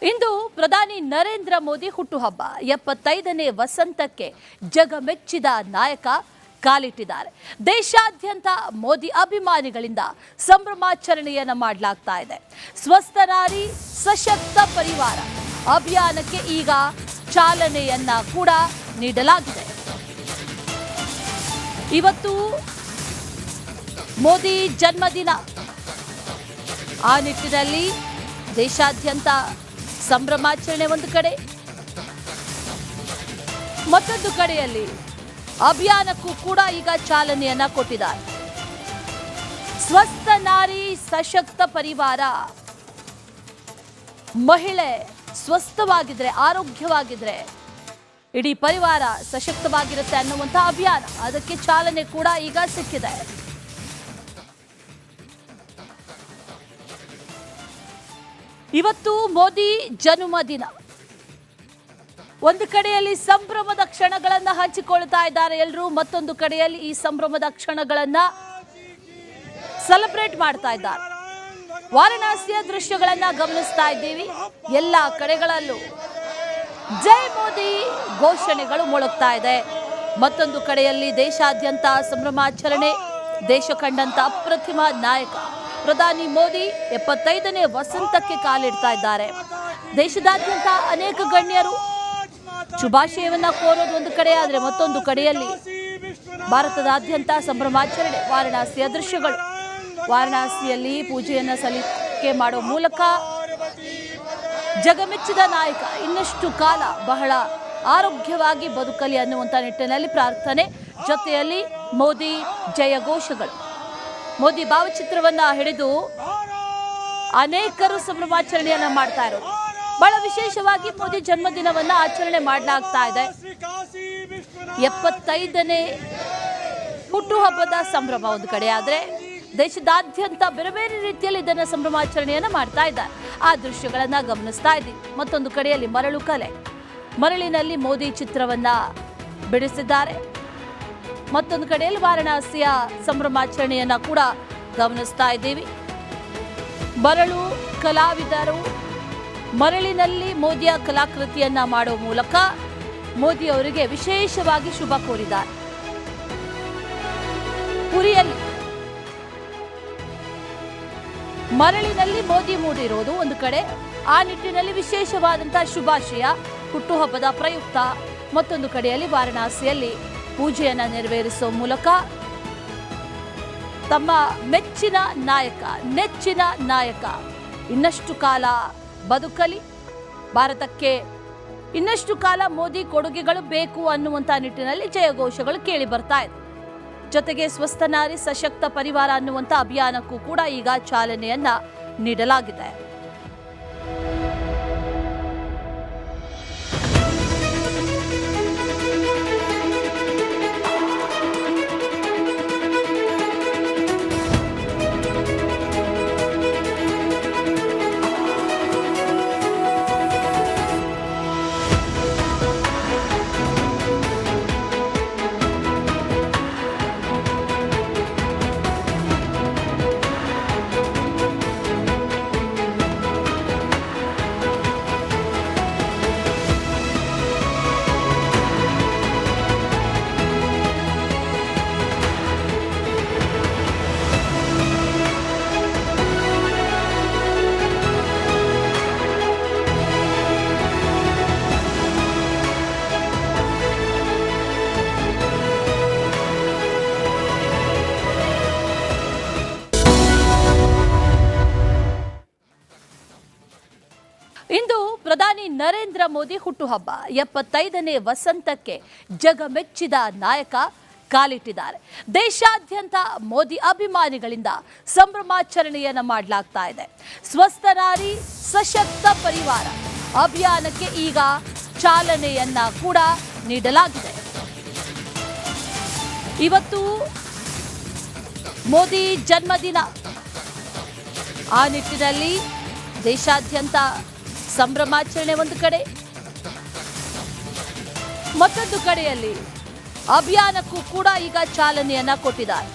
ಇಂದು ಪ್ರಧಾನಿ ನರೇಂದ್ರ ಮೋದಿ ಹುಟ್ಟುಹಬ್ಬ 75ನೇ ವಸಂತಕ್ಕೆ ಜಗಮೆಚ್ಚಿದ ನಾಯಕ ಕಾಲಿಟ್ಟಿದ್ದಾರೆ. ದೇಶಾದ್ಯಂತ ಮೋದಿ ಅಭಿಮಾನಿಗಳಿಂದ ಸಂಭ್ರಮಾಚರಣೆಯನ್ನು ಮಾಡಲಾಗ್ತಾ ಇದೆ. ಸ್ವಸ್ಥ ನಾರಿ ಸಶಕ್ತ ಪರಿವಾರ ಅಭಿಯಾನಕ್ಕೆ ಈಗ ಚಾಲನೆಯನ್ನ ಕೂಡ ನೀಡಲಾಗಿದೆ. ಇವತ್ತು ಮೋದಿ ಜನ್ಮದಿನ. ಆ ನಿಟ್ಟಿನಲ್ಲಿ ದೇಶಾದ್ಯಂತ ಸಂಭ್ರಮಾಚರಣೆ ಒಂದು ಕಡೆ, ಮತ್ತೊಂದು ಕಡೆಯಲ್ಲಿ ಅಭಿಯಾನಕ್ಕೂ ಕೂಡ ಈಗ ಚಾಲನೆಯನ್ನ ಕೊಟ್ಟಿದ್ದಾರೆ. ಸ್ವಸ್ಥ ನಾರಿ ಸಶಕ್ತ ಪರಿವಾರ, ಮಹಿಳೆ ಸ್ವಸ್ಥವಾಗಿದ್ರೆ, ಆರೋಗ್ಯವಾಗಿದ್ರೆ ಇಡೀ ಪರಿವಾರ ಸಶಕ್ತವಾಗಿರುತ್ತೆ ಅನ್ನುವಂಥ ಅಭಿಯಾನ, ಅದಕ್ಕೆ ಚಾಲನೆ ಕೂಡ ಈಗ ಸಿಕ್ಕಿದೆ. ಇವತ್ತು ಮೋದಿ ಜನ್ಮದಿನ. ಒಂದು ಕಡೆಯಲ್ಲಿ ಸಂಭ್ರಮದ ಕ್ಷಣಗಳನ್ನ ಹಂಚಿಕೊಳ್ತಾ ಇದ್ದಾರೆ ಎಲ್ಲರೂ, ಮತ್ತೊಂದು ಕಡೆಯಲ್ಲಿ ಈ ಸಂಭ್ರಮದ ಕ್ಷಣಗಳನ್ನ ಸೆಲೆಬ್ರೇಟ್ ಮಾಡ್ತಾ ಇದ್ದಾರೆ. ವಾರಣಾಸಿಯ ದೃಶ್ಯಗಳನ್ನ ಗಮನಿಸ್ತಾ ಇದ್ದೀವಿ. ಎಲ್ಲ ಕಡೆಗಳಲ್ಲೂ ಜೈ ಮೋದಿ ಘೋಷಣೆಗಳು ಮೊಳಗ್ತಾ ಇದೆ. ಮತ್ತೊಂದು ಕಡೆಯಲ್ಲಿ ದೇಶಾದ್ಯಂತ ಸಂಭ್ರಮಾಚರಣೆ. ದೇಶ ಕಂಡಂತ ಅಪ್ರತಿಮ ನಾಯಕ ಪ್ರಧಾನಿ ಮೋದಿ 75ನೇ ವಸಂತಕ್ಕೆ ಕಾಲಿಡ್ತಾ ಇದ್ದಾರೆ. ದೇಶದಾದ್ಯಂತ ಅನೇಕ ಗಣ್ಯರು ಶುಭಾಶಯವನ್ನ ಕೋರೋದು ಒಂದು ಕಡೆ, ಆದರೆ ಮತ್ತೊಂದು ಕಡೆಯಲ್ಲಿ ಭಾರತದಾದ್ಯಂತ ಸಂಭ್ರಮಾಚರಣೆ. ವಾರಣಾಸಿಯ ದೃಶ್ಯಗಳು, ವಾರಣಾಸಿಯಲ್ಲಿ ಪೂಜೆಯನ್ನ ಸಲ್ಲಿಕೆ ಮಾಡೋ ಮೂಲಕ ಜಗಮೆಚ್ಚಿದ ನಾಯಕ ಇನ್ನಷ್ಟು ಕಾಲ ಬಹಳ ಆರೋಗ್ಯವಾಗಿ ಬದುಕಲಿ ಅನ್ನುವಂಥ ನಿಟ್ಟಿನಲ್ಲಿ ಪ್ರಾರ್ಥನೆ. ಜೊತೆಯಲ್ಲಿ ಮೋದಿ ಜಯಘೋಷಗಳು. ಮೋದಿ ಭಾವಚಿತ್ರವನ್ನ ಹಿಡಿದು ಅನೇಕರು ಸಂಭ್ರಮಾಚರಣೆಯನ್ನ ಮಾಡ್ತಾ ಇರೋದು. ಬಹಳ ವಿಶೇಷವಾಗಿ ಮೋದಿ ಜನ್ಮದಿನವನ್ನ ಆಚರಣೆ ಮಾಡಲಾಗ್ತಾ ಇದೆ. 75ನೇ ಹುಟ್ಟುಹಬ್ಬದ ಸಂಭ್ರಮ ಒಂದು ಕಡೆ, ಆದರೆ ದೇಶದಾದ್ಯಂತ ಬೇರೆ ಬೇರೆ ರೀತಿಯಲ್ಲಿ ಇದನ್ನ ಸಂಭ್ರಮಾಚರಣೆಯನ್ನ ಮಾಡ್ತಾ ಇದ್ದಾರೆ. ಆ ದೃಶ್ಯಗಳನ್ನ ಗಮನಿಸ್ತಾ ಇದ್ದೀವಿ. ಮತ್ತೊಂದು ಕಡೆಯಲ್ಲಿ ಮರಳು ಕಲೆ, ಮರಳಿನಲ್ಲಿ ಮೋದಿ ಚಿತ್ರವನ್ನ ಬಿಡಿಸಿದ್ದಾರೆ. ಮತ್ತೊಂದು ಕಡೆಯಲ್ಲಿ ವಾರಣಾಸಿಯ ಸಂಭ್ರಮಾಚರಣೆಯನ್ನ ಕೂಡ ಗಮನಿಸ್ತಾ ಇದ್ದೀವಿ. ಮರಳು ಕಲಾವಿದರು ಮರಳಿನಲ್ಲಿ ಮೋದಿಯ ಕಲಾಕೃತಿಯನ್ನ ಮಾಡೋ ಮೂಲಕ ಮೋದಿ ಅವರಿಗೆ ವಿಶೇಷವಾಗಿ ಶುಭ ಕೋರಿದ್ದಾರೆ. ಪುರಿಯಲ್ಲಿ ಮರಳಿನಲ್ಲಿ ಮೋದಿ ಮೂಡಿರೋದು ಒಂದು ಕಡೆ, ಆ ನಿಟ್ಟಿನಲ್ಲಿ ವಿಶೇಷವಾದಂತಹ ಶುಭಾಶಯ ಹುಟ್ಟುಹಬ್ಬದ ಪ್ರಯುಕ್ತ. ಮತ್ತೊಂದು ಕಡೆಯಲ್ಲಿ ವಾರಣಾಸಿಯಲ್ಲಿ ಪೂಜೆಯನ್ನ ನೆರವೇರಿಸುವ ಮೂಲಕ ತಮ್ಮ ಮೆಚ್ಚಿನ ನಾಯಕ, ನೆಚ್ಚಿನ ನಾಯಕ ಇನ್ನಷ್ಟು ಕಾಲ ಬದುಕಲಿ, ಭಾರತಕ್ಕೆ ಇನ್ನಷ್ಟು ಕಾಲ ಮೋದಿ ಕೊಡುಗೆಗಳು ಬೇಕು ಅನ್ನುವಂಥ ನಿಟ್ಟಿನಲ್ಲಿ ಜಯಘೋಷಗಳು ಕೇಳಿ ಬರ್ತಾ ಇದೆ. ಜೊತೆಗೆ ಸ್ವಸ್ಥ ನಾರಿ ಸಶಕ್ತ ಪರಿವಾರ ಅನ್ನುವಂಥ ಅಭಿಯಾನಕ್ಕೂ ಕೂಡ ಈಗ ಚಾಲನೆಯನ್ನ ನೀಡಲಾಗಿದೆ. ಇಂದು ಪ್ರಧಾನಿ ನರೇಂದ್ರ ಮೋದಿ ಹುಟ್ಟುಹಬ್ಬ 75ನೇ ವಸಂತಕ್ಕೆ ಜಗಮೆಚ್ಚಿದ ನಾಯಕ ಕಾಲಿಟ್ಟಿದ್ದಾರೆ. ದೇಶಾದ್ಯಂತ ಮೋದಿ ಅಭಿಮಾನಿಗಳಿಂದ ಸಂಭ್ರಮಾಚರಣೆಯನ್ನ ಮಾಡಲಾಗ್ತಾ ಇದೆ. ಸ್ವಸ್ಥ ನಾರಿ ಸಶಕ್ತ ಪರಿವಾರ ಅಭಿಯಾನಕ್ಕೆ ಈಗ ಚಾಲನೆಯನ್ನ ಕೂಡ ನೀಡಲಾಗಿದೆ. ಇವತ್ತು ಮೋದಿ ಜನ್ಮದಿನ. ಆ ನಿಟ್ಟಿನಲ್ಲಿ ದೇಶಾದ್ಯಂತ ಸಂಭ್ರಮಾಚರಣೆ ಒಂದು ಕಡೆ, ಮತ್ತೊಂದು ಕಡೆಯಲ್ಲಿ ಅಭಿಯಾನಕ್ಕೂ ಕೂಡ ಈಗ ಚಾಲನೆಯನ್ನ ಕೊಟ್ಟಿದ್ದಾರೆ.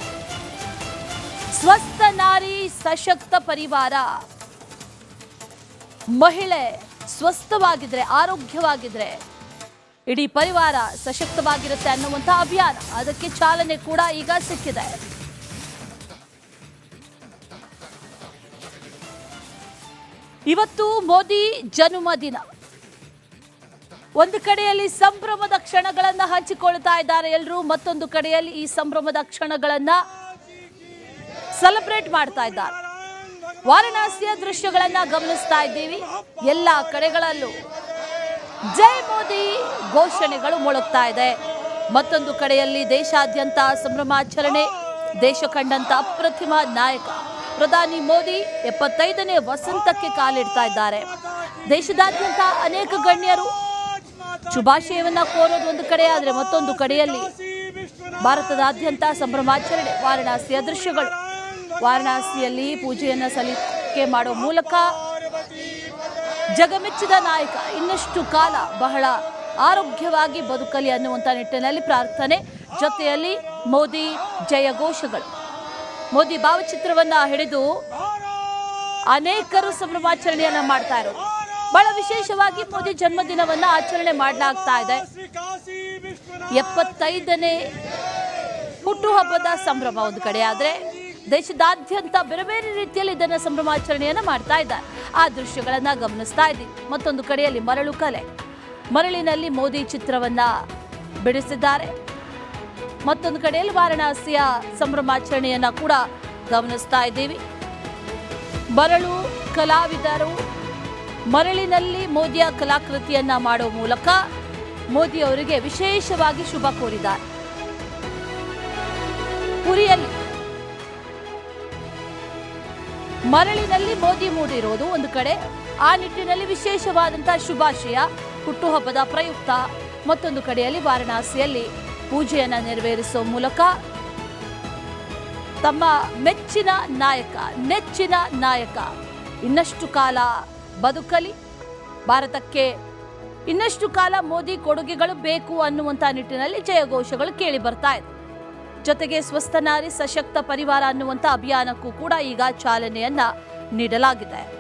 ಸ್ವಸ್ಥ ನಾರಿ ಸಶಕ್ತ ಪರಿವಾರ, ಮಹಿಳೆ ಸ್ವಸ್ಥವಾಗಿದ್ರೆ, ಆರೋಗ್ಯವಾಗಿದ್ರೆ ಇಡೀ ಪರಿವಾರ ಸಶಕ್ತವಾಗಿರುತ್ತೆ ಅನ್ನುವಂಥ ಅಭಿಯಾನ, ಅದಕ್ಕೆ ಚಾಲನೆ ಕೂಡ ಈಗ ಸಿಕ್ಕಿದೆ. ಇವತ್ತು ಮೋದಿ ಜನ್ಮದಿನ. ಒಂದು ಕಡೆಯಲ್ಲಿ ಸಂಭ್ರಮದ ಕ್ಷಣಗಳನ್ನ ಹಂಚಿಕೊಳ್ತಾ ಇದ್ದಾರೆ ಎಲ್ಲರೂ, ಮತ್ತೊಂದು ಕಡೆಯಲ್ಲಿ ಈ ಸಂಭ್ರಮದ ಕ್ಷಣಗಳನ್ನ ಸೆಲೆಬ್ರೇಟ್ ಮಾಡ್ತಾ ಇದ್ದಾರೆ. ವಾರಣಾಸಿಯ ದೃಶ್ಯಗಳನ್ನ ಗಮನಿಸ್ತಾ ಇದ್ದೀವಿ. ಎಲ್ಲ ಕಡೆಗಳಲ್ಲೂ ಜೈ ಮೋದಿ ಘೋಷಣೆಗಳು ಮೊಳಗ್ತಾ ಇದೆ. ಮತ್ತೊಂದು ಕಡೆಯಲ್ಲಿ ದೇಶಾದ್ಯಂತ ಸಂಭ್ರಮಾಚರಣೆ. ದೇಶ ಕಂಡಂತ ಅಪ್ರತಿಮ ನಾಯಕ ಪ್ರಧಾನಿ ಮೋದಿ 75ನೇ ವಸಂತಕ್ಕೆ ಕಾಲಿಡ್ತಾ ಇದ್ದಾರೆ. ದೇಶದಾದ್ಯಂತ ಅನೇಕ ಗಣ್ಯರು ಶುಭಾಶಯವನ್ನ ಕೋರೋದು ಒಂದು ಕಡೆ ಆದರೆ, ಮತ್ತೊಂದು ಕಡೆಯಲ್ಲಿ ಭಾರತದಾದ್ಯಂತ ಸಂಭ್ರಮಾಚರಣೆ. ವಾರಣಾಸಿಯ ದೃಶ್ಯಗಳು. ವಾರಣಾಸಿಯಲ್ಲಿ ಪೂಜೆಯನ್ನ ಸಲ್ಲಿಕೆ ಮಾಡೋ ಮೂಲಕ ಜಗಮೆಚ್ಚಿದ ನಾಯಕ ಇನ್ನಷ್ಟು ಕಾಲ ಬಹಳ ಆರೋಗ್ಯವಾಗಿ ಬದುಕಲಿ ಅನ್ನುವಂಥ ನಿಟ್ಟಿನಲ್ಲಿ ಪ್ರಾರ್ಥನೆ. ಜೊತೆಯಲ್ಲಿ ಮೋದಿ ಜಯಘೋಷಗಳು. ಮೋದಿ ಭಾವಚಿತ್ರವನ್ನ ಹಿಡಿದು ಅನೇಕರು ಸಂಭ್ರಮಾಚರಣೆಯನ್ನ ಮಾಡ್ತಾ ಇರೋದು. ಬಹಳ ವಿಶೇಷವಾಗಿ ಮೋದಿ ಜನ್ಮದಿನವನ್ನ ಆಚರಣೆ ಮಾಡಲಾಗ್ತಾ ಇದೆ. 75ನೇ ಹುಟ್ಟುಹಬ್ಬದ ಸಂಭ್ರಮ ಒಂದು ಕಡೆ ಆದ್ರೆ, ದೇಶದಾದ್ಯಂತ ಬೇರೆ ಬೇರೆ ರೀತಿಯಲ್ಲಿ ಇದನ್ನ ಸಂಭ್ರಮಾಚರಣೆಯನ್ನ ಮಾಡ್ತಾ ಇದ್ದಾರೆ. ಆ ದೃಶ್ಯಗಳನ್ನ ಗಮನಿಸ್ತಾ ಇದ್ದೀವಿ. ಮತ್ತೊಂದು ಕಡೆಯಲ್ಲಿ ಮರಳು ಕಲೆ. ಮರಳಿನಲ್ಲಿ ಮೋದಿ ಚಿತ್ರವನ್ನ ಬಿಡಿಸಿದ್ದಾರೆ. ಮತ್ತೊಂದು ಕಡೆಯಲ್ಲಿ ವಾರಣಾಸಿಯ ಸಂಭ್ರಮಾಚರಣೆಯನ್ನ ಕೂಡ ಗಮನಿಸ್ತಾ ಇದ್ದೀವಿ. ಮರಳು ಕಲಾವಿದರು ಮರಳಿನಲ್ಲಿ ಮೋದಿಯ ಕಲಾಕೃತಿಯನ್ನ ಮಾಡೋ ಮೂಲಕ ಮೋದಿ ಅವರಿಗೆ ವಿಶೇಷವಾಗಿ ಶುಭ ಕೋರಿದ್ದಾರೆ. ಪುರಿಯಲ್ಲಿ ಮರಳಿನಲ್ಲಿ ಮೋದಿ ಮೂಡಿರೋದು ಒಂದು ಕಡೆ, ಆ ನಿಟ್ಟಿನಲ್ಲಿ ವಿಶೇಷವಾದಂತಹ ಶುಭಾಶಯ ಹುಟ್ಟುಹಬ್ಬದ ಪ್ರಯುಕ್ತ. ಮತ್ತೊಂದು ಕಡೆಯಲ್ಲಿ ವಾರಣಾಸಿಯಲ್ಲಿ ಪೂಜೆಯನ್ನ ನೆರವೇರಿಸುವ ಮೂಲಕ ತಮ್ಮ ಮೆಚ್ಚಿನ ನಾಯಕ, ನೆಚ್ಚಿನ ನಾಯಕ ಇನ್ನಷ್ಟು ಕಾಲ ಬದುಕಲಿ, ಭಾರತಕ್ಕೆ ಇನ್ನಷ್ಟು ಕಾಲ ಮೋದಿ ಕೊಡುಗೆಗಳು ಬೇಕು ಅನ್ನುವಂಥ ನಿಟ್ಟಿನಲ್ಲಿ ಜಯಘೋಷಗಳು ಕೇಳಿ ಬರ್ತಾ ಇದೆ. ಜೊತೆಗೆ ಸ್ವಸ್ಥ ನಾರಿ ಸಶಕ್ತ ಪರಿವಾರ ಅನ್ನುವಂಥ ಅಭಿಯಾನಕ್ಕೂ ಕೂಡ ಈಗ ಚಾಲನೆಯನ್ನ ನೀಡಲಾಗಿದೆ.